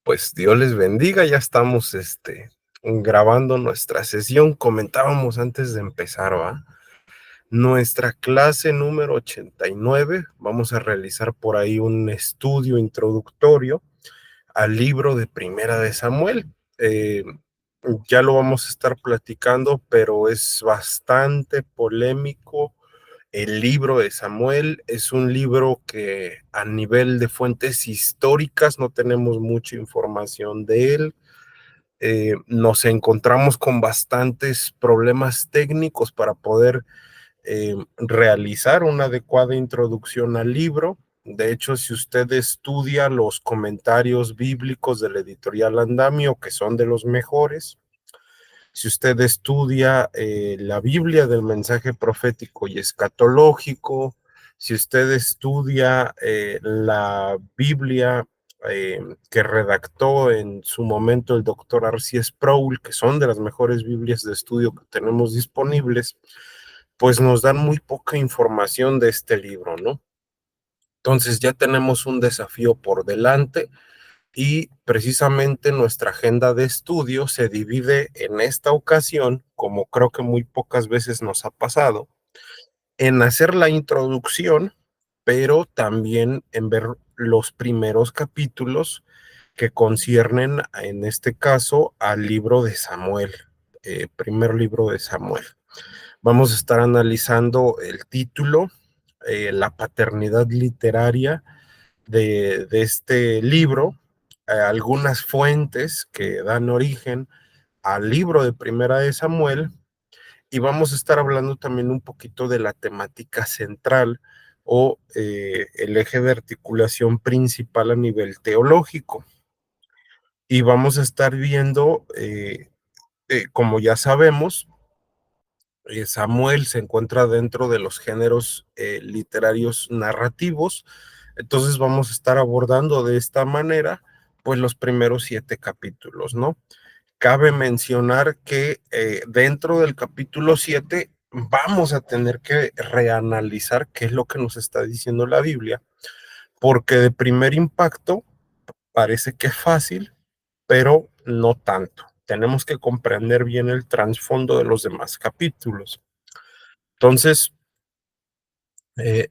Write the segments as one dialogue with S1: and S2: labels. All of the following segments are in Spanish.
S1: Pues Dios les bendiga, ya estamos grabando nuestra sesión. Comentábamos antes de empezar, ¿va? Nuestra clase número 89. Vamos a realizar por ahí un estudio introductorio al libro de Primera de Samuel. Eh, ya lo vamos a estar platicando, pero es bastante polémico. El libro de Samuel es un libro que a nivel de fuentes históricas no tenemos mucha información de él. Nos encontramos con bastantes problemas técnicos para poder realizar una adecuada introducción al libro. De hecho, si usted estudia los comentarios bíblicos de la editorial Andamio, que son de los mejores, si usted estudia la Biblia del mensaje profético y escatológico, si usted estudia la Biblia que redactó en su momento el doctor R.C. Sproul, que son de las mejores Biblias de estudio que tenemos disponibles, pues nos dan muy poca información de este libro, ¿no? Entonces ya tenemos un desafío por delante y precisamente nuestra agenda de estudio se divide en esta ocasión, como creo que muy pocas veces nos ha pasado, en hacer la introducción, pero también en ver los primeros capítulos que conciernen, en este caso, al libro de Samuel, primer libro de Samuel. Vamos a estar analizando el título, la paternidad literaria de este libro, algunas fuentes que dan origen al libro de Primera de Samuel, y vamos a estar hablando también un poquito de la temática central o el eje de articulación principal a nivel teológico. Y vamos a estar viendo, como ya sabemos, Samuel se encuentra dentro de los géneros literarios narrativos. Entonces vamos a estar abordando de esta manera pues los primeros 7 capítulos, ¿no? Cabe mencionar que dentro del capítulo 7 vamos a tener que reanalizar qué es lo que nos está diciendo la Biblia, porque de primer impacto parece que es fácil, pero no tanto. Tenemos que comprender bien el trasfondo de los demás capítulos. Entonces,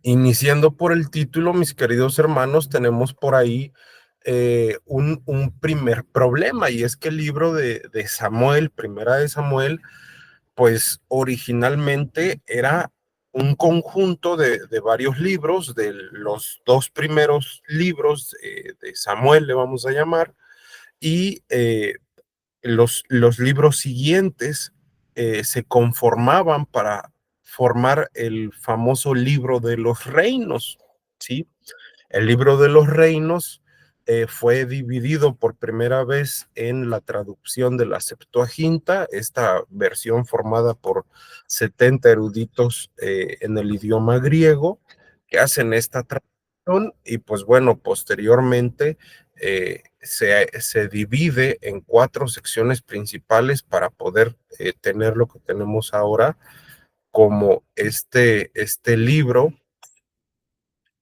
S1: iniciando por el título, mis queridos hermanos, tenemos por ahí un primer problema, y es que el libro de Samuel, Primera de Samuel, pues originalmente era un conjunto de varios libros, de los dos primeros libros de Samuel, le vamos a llamar, y los libros siguientes se conformaban para formar el famoso libro de los reinos, ¿sí? El libro de los reinos fue dividido por primera vez en la traducción de la Septuaginta, esta versión formada por 70 eruditos en el idioma griego que hacen esta traducción, y pues bueno, posteriormente se divide en 4 secciones principales para poder tener lo que tenemos ahora como este libro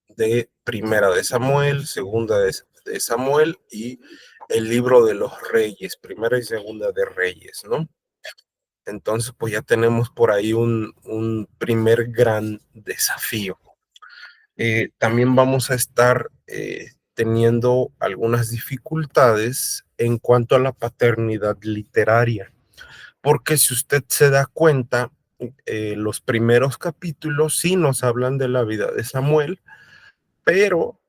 S1: de Primera de Samuel, Segunda de Samuel y el libro de los Reyes, Primera y Segunda de Reyes, ¿no? Entonces, pues ya tenemos por ahí un primer gran desafío. También vamos a estar teniendo algunas dificultades en cuanto a la paternidad literaria, porque si usted se da cuenta, los primeros capítulos sí nos hablan de la vida de Samuel, pero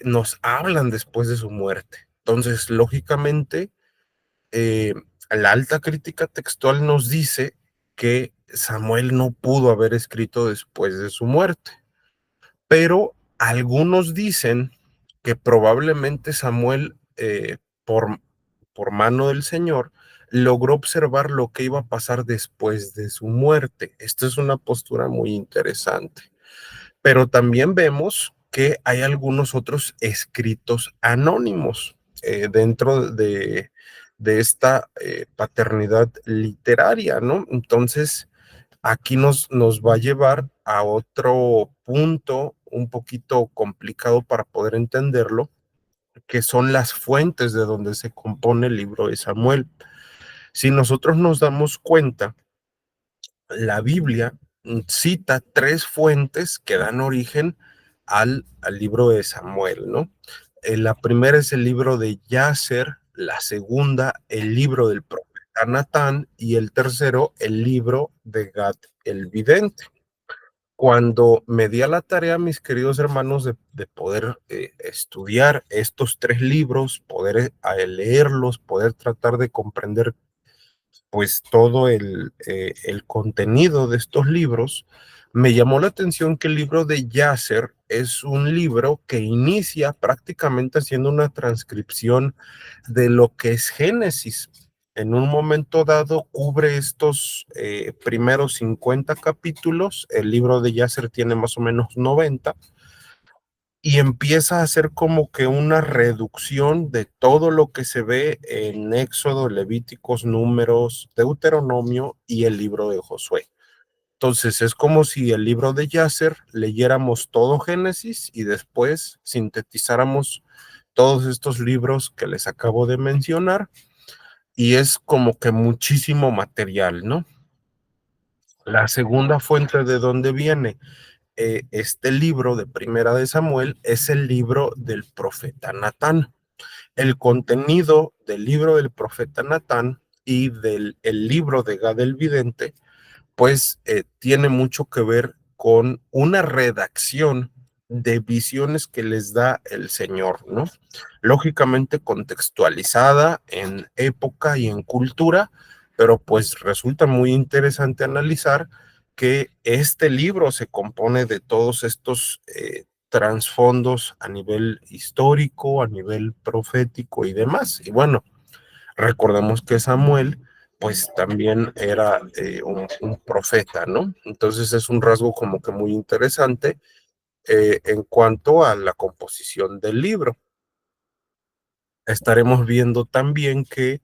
S1: nos hablan después de su muerte. Entonces, lógicamente, eh, la alta crítica textual nos dice que Samuel no pudo haber escrito después de su muerte, pero algunos dicen que probablemente Samuel, por mano del Señor, logró observar lo que iba a pasar después de su muerte. Esta es una postura muy interesante. Pero también vemos que hay algunos otros escritos anónimos dentro de esta paternidad literaria, ¿no? Entonces, aquí nos va a llevar a otro punto un poquito complicado para poder entenderlo, que son las fuentes de donde se compone el libro de Samuel. Si nosotros nos damos cuenta, la Biblia cita tres fuentes que dan origen al libro de Samuel, ¿no? La primera es el libro de Yacer, la segunda, el libro del profeta Natán, y el tercero, el libro de Gad el vidente. Cuando me di a la tarea, mis queridos hermanos, de poder estudiar estos tres libros, poder leerlos, poder tratar de comprender pues todo el contenido de estos libros, me llamó la atención que el libro de Yasser es un libro que inicia prácticamente haciendo una transcripción de lo que es Génesis. En un momento dado cubre estos primeros 50 capítulos, el libro de Yasser tiene más o menos 90, y empieza a hacer como que una reducción de todo lo que se ve en Éxodo, Levíticos, Números, Deuteronomio y el libro de Josué. Entonces es como si el libro de Yasser leyéramos todo Génesis y después sintetizáramos todos estos libros que les acabo de mencionar, y es como que muchísimo material, ¿no? La segunda fuente de donde viene este libro de Primera de Samuel es el libro del profeta Natán. El contenido del libro del profeta Natán y del el libro de Gad el vidente, pues tiene mucho que ver con una redacción de visiones que les da el Señor, ¿no? Lógicamente contextualizada en época y en cultura, pero pues resulta muy interesante analizar que este libro se compone de todos estos trasfondos a nivel histórico, a nivel profético y demás. Y bueno, recordemos que Samuel pues también era un profeta, ¿no? Entonces es un rasgo como que muy interesante en cuanto a la composición del libro. Estaremos viendo también que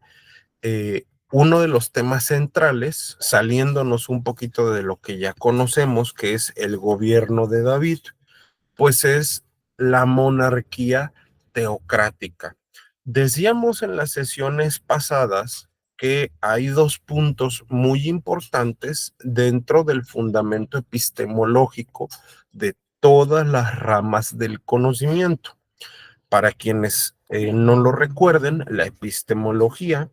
S1: uno de los temas centrales, saliéndonos un poquito de lo que ya conocemos, que es el gobierno de David, pues es la monarquía teocrática. Decíamos en las sesiones pasadas que hay dos puntos muy importantes dentro del fundamento epistemológico de todas las ramas del conocimiento. Para quienes no lo recuerden, la epistemología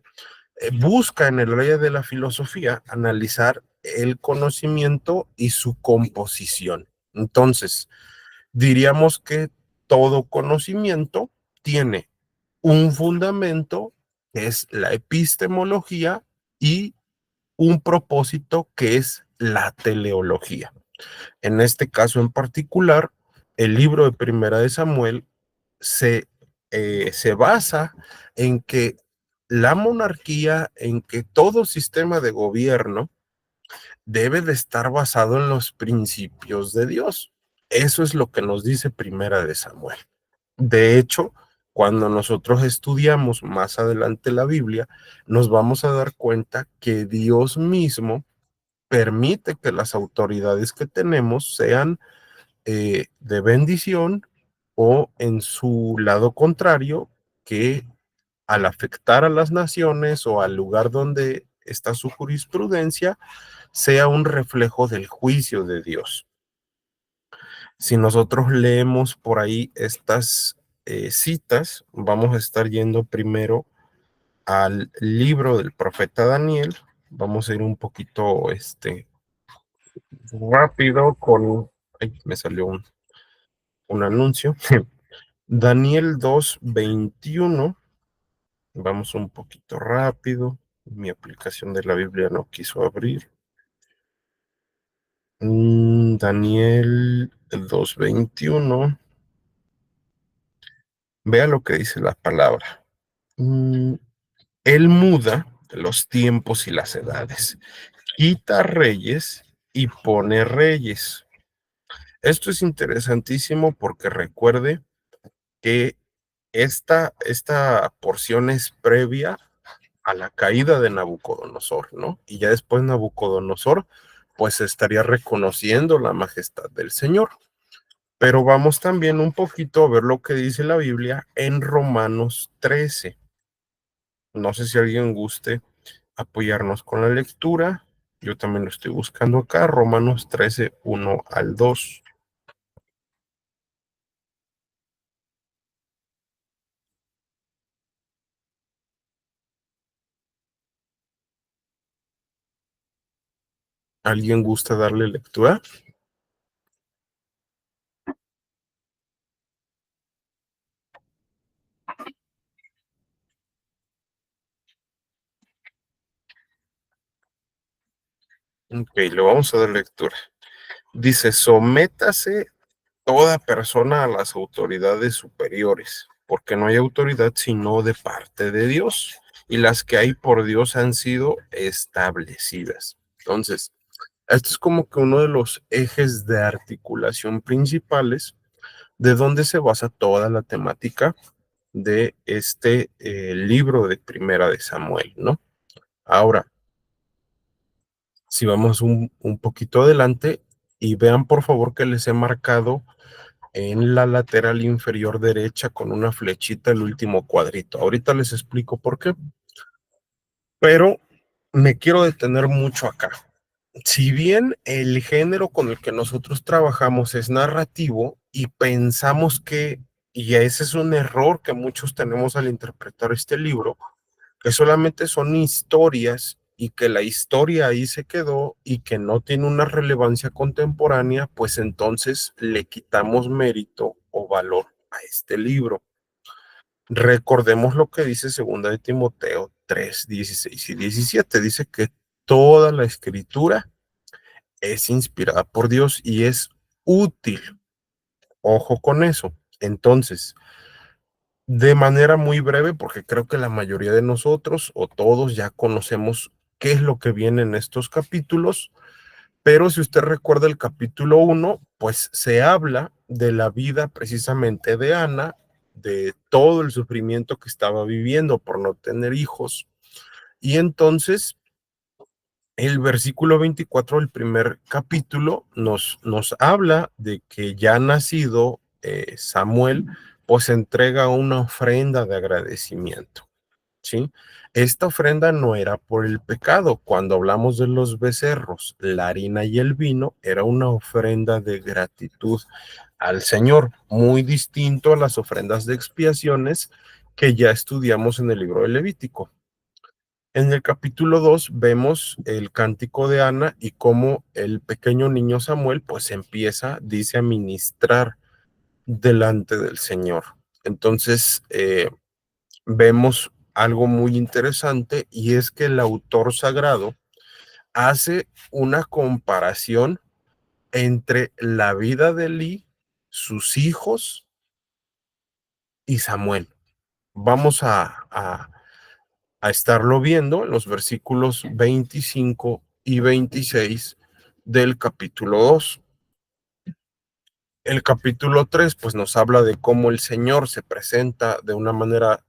S1: busca en el área de la filosofía analizar el conocimiento y su composición. Entonces, diríamos que todo conocimiento tiene un fundamento, que es la epistemología, y un propósito, que es la teleología. En este caso en particular, el libro de Primera de Samuel se basa en que la monarquía, en que todo sistema de gobierno debe de estar basado en los principios de Dios. Eso es lo que nos dice Primera de Samuel. De hecho, cuando nosotros estudiamos más adelante la Biblia, nos vamos a dar cuenta que Dios mismo permite que las autoridades que tenemos sean de bendición, o en su lado contrario, que al afectar a las naciones o al lugar donde está su jurisprudencia, sea un reflejo del juicio de Dios. Si nosotros leemos por ahí estas citas, vamos a estar yendo primero al libro del profeta Daniel. Vamos a ir un poquito rápido con... Ay, me salió un anuncio. Daniel 2:21. Vamos un poquito rápido. Mi aplicación de la Biblia no quiso abrir. Daniel 2:21. Vea lo que dice la palabra. Él muda los tiempos y las edades, quita reyes y pone reyes. Esto es interesantísimo porque recuerde que esta porción es previa a la caída de Nabucodonosor, ¿no? Y ya después Nabucodonosor, pues estaría reconociendo la majestad del Señor. Pero vamos también un poquito a ver lo que dice la Biblia en Romanos 13. No sé si alguien guste apoyarnos con la lectura. Yo también lo estoy buscando acá, Romanos 13, 1 al 2. ¿Alguien gusta darle lectura? Ok, le vamos a dar lectura. Dice, sométase toda persona a las autoridades superiores, porque no hay autoridad sino de parte de Dios, y las que hay por Dios han sido establecidas. Entonces, esto es como que uno de los ejes de articulación principales de donde se basa toda la temática de este libro de Primera de Samuel, ¿no? Ahora, si vamos un poquito adelante y vean por favor que les he marcado en la lateral inferior derecha con una flechita el último cuadrito. Ahorita les explico por qué, pero me quiero detener mucho acá. Si bien el género con el que nosotros trabajamos es narrativo y pensamos que, y ese es un error que muchos tenemos al interpretar este libro, que solamente son historias y que la historia ahí se quedó y que no tiene una relevancia contemporánea, pues entonces le quitamos mérito o valor a este libro. Recordemos lo que dice segunda de Timoteo 3, 16 y 17. Dice que toda la escritura es inspirada por Dios y es útil. Ojo con eso. Entonces, de manera muy breve, porque creo que la mayoría de nosotros o todos ya conocemos qué es lo que viene en estos capítulos, pero si usted recuerda el capítulo 1, pues se habla de la vida precisamente de Ana, de todo el sufrimiento que estaba viviendo por no tener hijos. Y entonces el versículo 24 del primer capítulo nos habla de que ya nacido Samuel, pues entrega una ofrenda de agradecimiento, ¿sí? Esta ofrenda no era por el pecado. Cuando hablamos de los becerros, la harina y el vino, era una ofrenda de gratitud al Señor, muy distinto a las ofrendas de expiaciones que ya estudiamos en el libro de Levítico. En el capítulo 2 vemos el cántico de Ana y cómo el pequeño niño Samuel pues empieza, dice, a ministrar delante del Señor. Entonces, vemos algo muy interesante y es que el autor sagrado hace una comparación entre la vida de Elí, sus hijos y Samuel. Vamos a estarlo viendo en los versículos 25 y 26 del capítulo 2. El capítulo 3 pues nos habla de cómo el Señor se presenta de una manera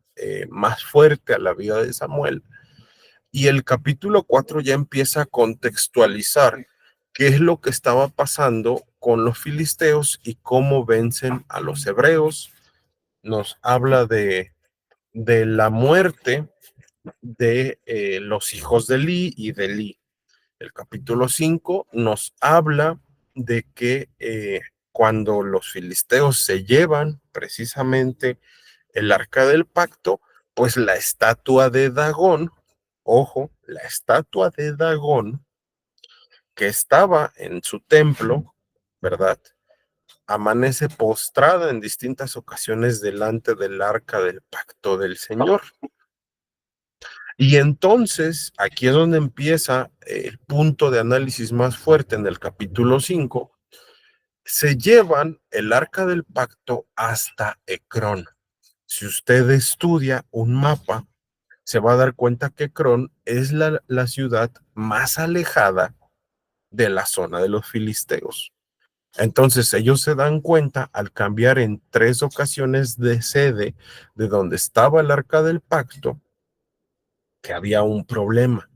S1: más fuerte a la vida de Samuel. Y el capítulo 4 ya empieza a contextualizar qué es lo que estaba pasando con los filisteos y cómo vencen a los hebreos. Nos habla de la muerte de los hijos de Eli y de Eli. El capítulo 5 nos habla de que cuando los filisteos se llevan precisamente el arca del pacto, pues la estatua de Dagón, ojo, la estatua de Dagón que estaba en su templo, ¿verdad? Amanece postrada en distintas ocasiones delante del arca del pacto del Señor. Y entonces, aquí es donde empieza el punto de análisis más fuerte en el capítulo 5. Se llevan el arca del pacto hasta Ecrón. Si usted estudia un mapa, se va a dar cuenta que Ecrón es la ciudad más alejada de la zona de los filisteos. Entonces ellos se dan cuenta al cambiar en 3 ocasiones de sede de donde estaba el arca del pacto que había un problema.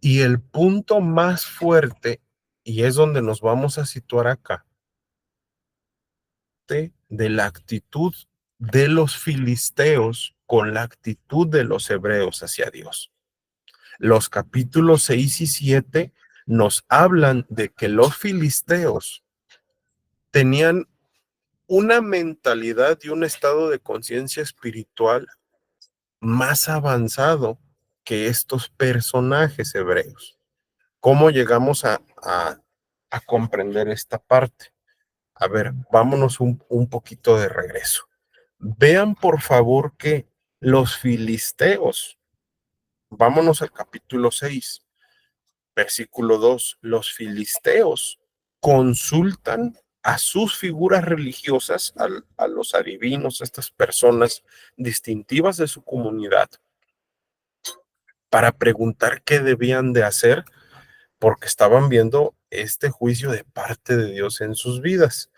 S1: Y el punto más fuerte, y es donde nos vamos a situar acá, contraste de la actitud de los filisteos con la actitud de los hebreos hacia Dios. Los capítulos 6 y 7 nos hablan de que los filisteos tenían una mentalidad y un estado de conciencia espiritual más avanzado que estos personajes hebreos. ¿Cómo llegamos a comprender esta parte? A ver, vámonos un poquito de regreso. Vean por favor que los filisteos, vámonos al capítulo 6, versículo 2, los filisteos consultan a sus figuras religiosas, a los adivinos, a estas personas distintivas de su comunidad, para preguntar qué debían de hacer porque estaban viendo este juicio de parte de Dios en sus vidas.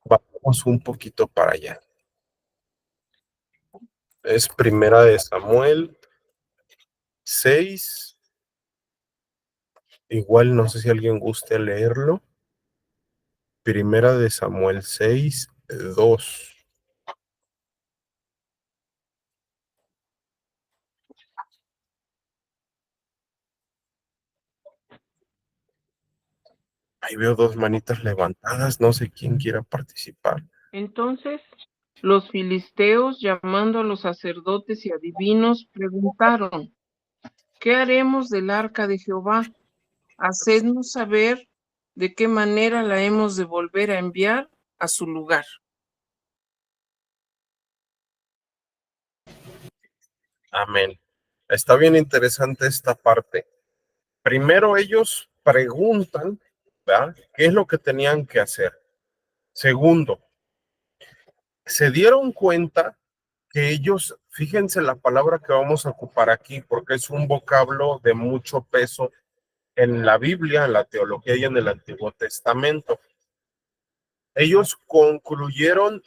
S1: Vamos un poquito para allá. Es Primera de Samuel 6. Igual no sé si alguien guste leerlo. Primera de Samuel 6, 2. Ahí veo dos manitas levantadas, no sé quién quiera participar.
S2: Entonces los filisteos, llamando a los sacerdotes y adivinos, preguntaron: ¿qué haremos del arca de Jehová? Hacednos saber de qué manera la hemos de volver a enviar a su lugar.
S1: Amén. Está bien interesante esta parte. Primero ellos preguntan, ¿verdad?, qué es lo que tenían que hacer. Segundo, se dieron cuenta que ellos, fíjense la palabra que vamos a ocupar aquí, porque es un vocablo de mucho peso en la Biblia, en la teología y en el Antiguo Testamento. Ellos concluyeron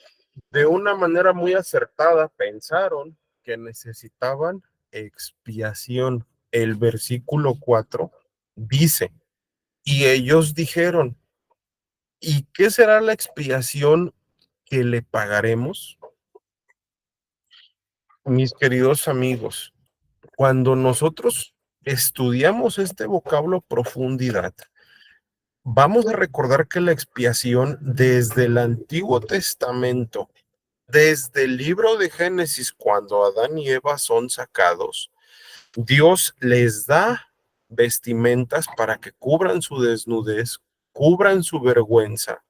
S1: de una manera muy acertada, pensaron que necesitaban expiación. El versículo 4 dice, y ellos dijeron, ¿y qué será la expiación que le pagaremos? Mis queridos amigos, cuando nosotros estudiamos este vocablo profundidad, vamos a recordar que la expiación desde el Antiguo Testamento, desde el libro de Génesis, cuando Adán y Eva son sacados, Dios les da vestimentas para que cubran su desnudez, cubran su vergüenza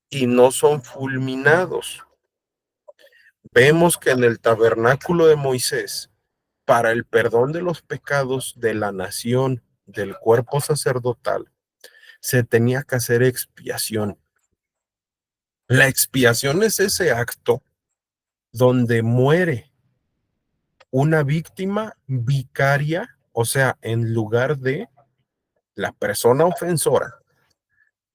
S1: y no son fulminados. Vemos que en el tabernáculo de Moisés, para el perdón de los pecados de la nación, del cuerpo sacerdotal, se tenía que hacer expiación. La expiación es ese acto donde muere una víctima vicaria, o sea, en lugar de la persona ofensora,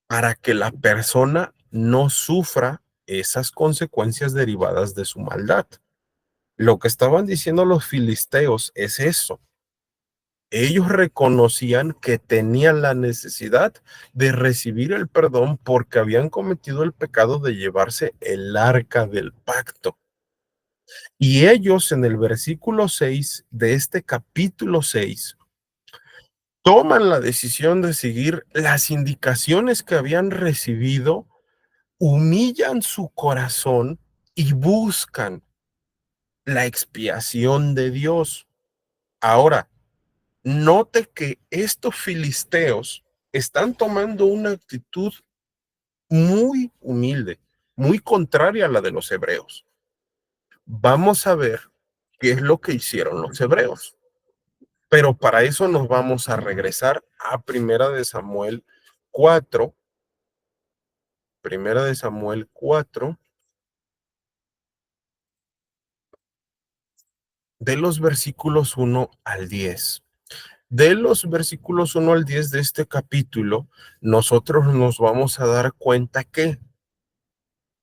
S1: para que la persona no sufra esas consecuencias derivadas de su maldad. Lo que estaban diciendo los filisteos es eso. Ellos reconocían que tenían la necesidad de recibir el perdón porque habían cometido el pecado de llevarse el arca del pacto. Y ellos en el versículo 6 de este capítulo 6 toman la decisión de seguir las indicaciones que habían recibido, humillan su corazón y buscan la expiación de Dios. Ahora, note que estos filisteos están tomando una actitud muy humilde, muy contraria a la de los hebreos. Vamos a ver qué es lo que hicieron los hebreos. Pero para eso nos vamos a regresar a Primera de Samuel 4, Primera de Samuel 4, de los versículos 1 al 10. De los versículos 1 al 10 de este capítulo, nosotros nos vamos a dar cuenta que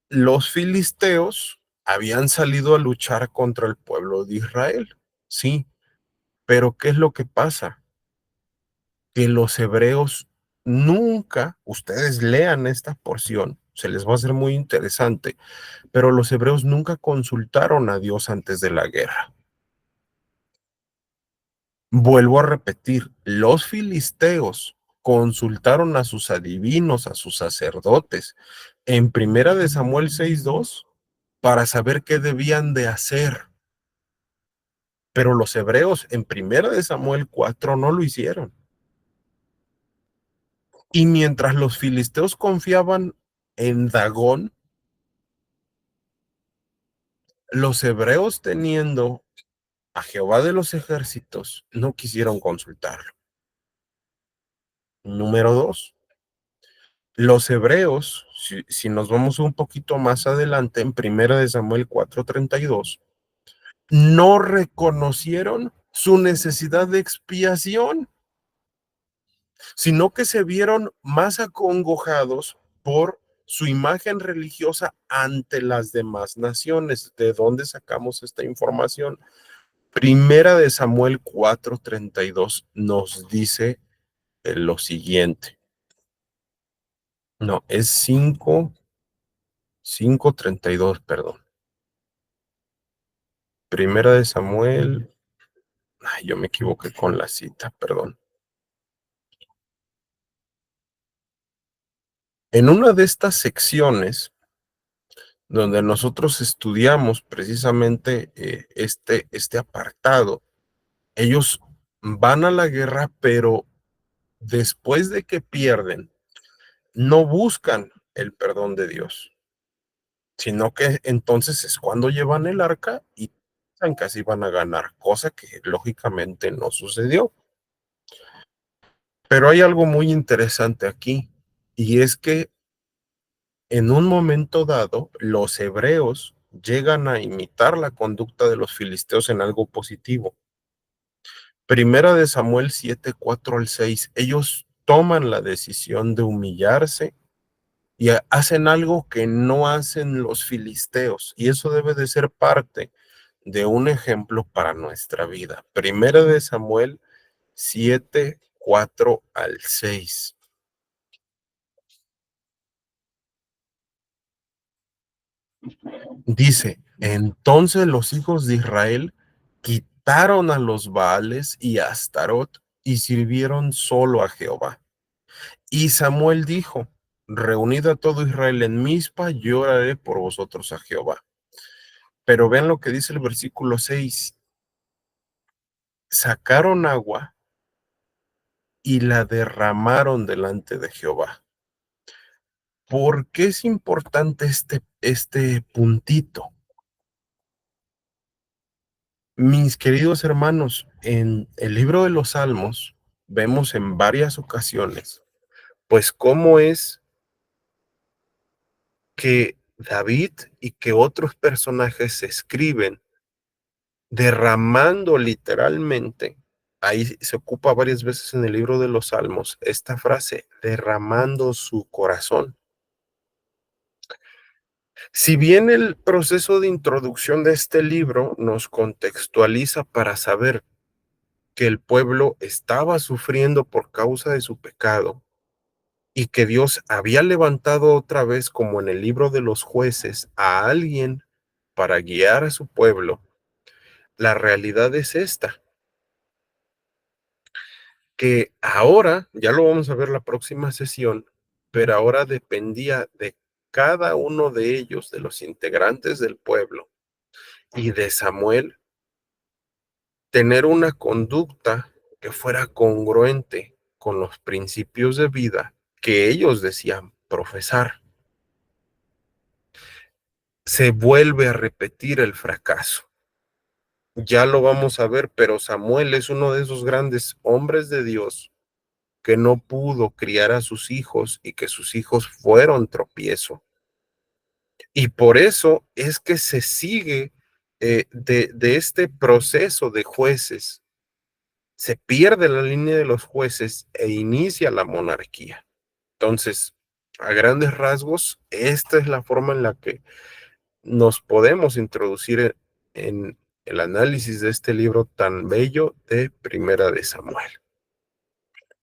S1: los filisteos habían salido a luchar contra el pueblo de Israel. Sí, pero ¿qué es lo que pasa? Que los hebreos nunca, ustedes lean esta porción, se les va a hacer muy interesante, pero los hebreos nunca consultaron a Dios antes de la guerra. Vuelvo a repetir, los filisteos consultaron a sus adivinos, a sus sacerdotes, en Primera de Samuel 6:2, para saber qué debían de hacer. Pero los hebreos en Primera de Samuel 4 no lo hicieron. Y mientras los filisteos confiaban en Dagón, los hebreos, teniendo a Jehová de los ejércitos, no quisieron consultarlo. Número 2, los hebreos, si nos vamos un poquito más adelante, en Primera de Samuel 4:32, no reconocieron su necesidad de expiación, sino que se vieron más acongojados por su imagen religiosa ante las demás naciones. ¿De dónde sacamos esta información? Primera de Samuel 4:32 nos dice lo siguiente. No, es 5:32, perdón. Primera de Samuel, yo me equivoqué con la cita, perdón. En una de estas secciones, donde nosotros estudiamos precisamente este apartado, ellos van a la guerra, pero después de que pierden, no buscan el perdón de Dios, sino que entonces es cuando llevan el arca y piensan que así van a ganar, cosa que lógicamente no sucedió. Pero hay algo muy interesante aquí, y es que en un momento dado, los hebreos llegan a imitar la conducta de los filisteos en algo positivo. Primera de Samuel 7:4-6, ellos toman la decisión de humillarse y hacen algo que no hacen los filisteos, y eso debe de ser parte de un ejemplo para nuestra vida. Primera de Samuel 7:4-6. Dice, entonces los hijos de Israel quitaron a los Baales y a Astarot y sirvieron solo a Jehová. Y Samuel dijo, reunid a todo Israel en Mizpa, yo oraré por vosotros a Jehová. Pero vean lo que dice el versículo 6. Sacaron agua y la derramaron delante de Jehová. ¿Por qué es importante este puntito? Mis queridos hermanos, en el libro de los Salmos vemos en varias ocasiones, pues cómo es que David y que otros personajes se escriben derramando literalmente, ahí se ocupa varias veces en el libro de los Salmos, esta frase, derramando su corazón. Si bien el proceso de introducción de este libro nos contextualiza para saber que el pueblo estaba sufriendo por causa de su pecado y que Dios había levantado otra vez, como en el libro de los jueces, a alguien para guiar a su pueblo, la realidad es esta, que ahora, ya lo vamos a ver la próxima sesión, pero ahora dependía de cada uno de ellos, de los integrantes del pueblo y de Samuel, tener una conducta que fuera congruente con los principios de vida que ellos decían profesar. Se vuelve a repetir el fracaso. Ya lo vamos a ver, pero Samuel es uno de esos grandes hombres de Dios que no pudo criar a sus hijos y que sus hijos fueron tropiezo. Y por eso es que se sigue de este proceso de jueces. Se pierde la línea de los jueces e inicia la monarquía. Entonces, a grandes rasgos, esta es la forma en la que nos podemos introducir en el análisis de este libro tan bello de Primera de Samuel.